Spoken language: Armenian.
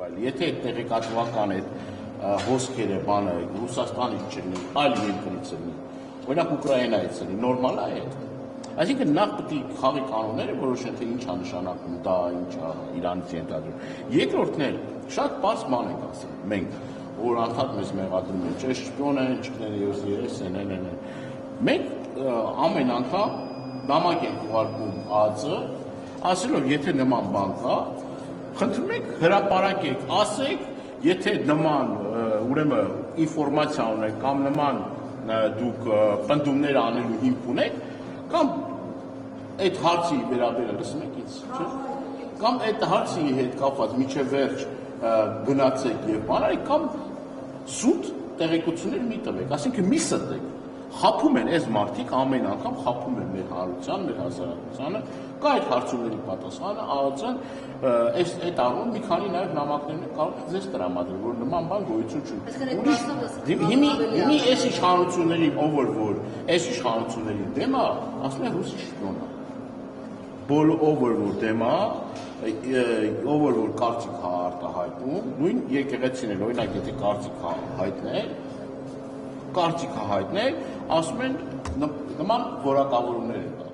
այլ։ Եթե այդ տեղեկատվական այդ հոսքերը բանը Ռուսաստանից չլինի, այլ երկրից լինի, օրինակ Ուկրաինայից լինի, նորմալ է այդ։ Այսինքն նախ պետք է խաղի կանոնները որոշեն, թե ինչ է նշանակում դա, ինչ է Իրանից ենթադրում։ Երկրորդն էլ շատ բաց բան ենք ասում մենք, որ անդադ մեզ մեղադրում են, չէ, շպիոն են, չկներես են, Մենք ամեն անգամ նամակ ենք ուղարկում ԱԱԾ, ասելով, եթե նման բան կա, խնդրում եք հրապարակեք, ասեք, եթե նման ուրեմն ինֆորմացիա ունեք կամ նման դուք պնդումներ անելու հիմք ունեք, կամ այդ հարցի վերաբերյալ լսում եք ինձ, չէ՞, կամ այդ հարցի հետ կապված միջև վերջ գնացեք եւ բանարեք, կամ սուտ տեղեկություններ մի տվեք, ասինքն մի ստեք, խափում են այս մարդիկ ամեն անգամ խափում են մեր հանրության, մեր հասարակությանը, կա այդ հարցումների պատասխանը, ԱԱԾ-ն այդ առումով մի քանի նաև նամակներն կարող է ձեզ տրամադրել, որ նման բան գոյություն չունի։ Հիմի այս իշխանությունների այս իշխանությունների դեմ է, ասում են ռուսի շպիոն է։ Ով որ դեմ է, ով որ կարծիք է արտահայտում, նույն եկեղեցին էլ, օրինակ, եթե կարծիք հայտնել, ասում են նման որակավորումներ են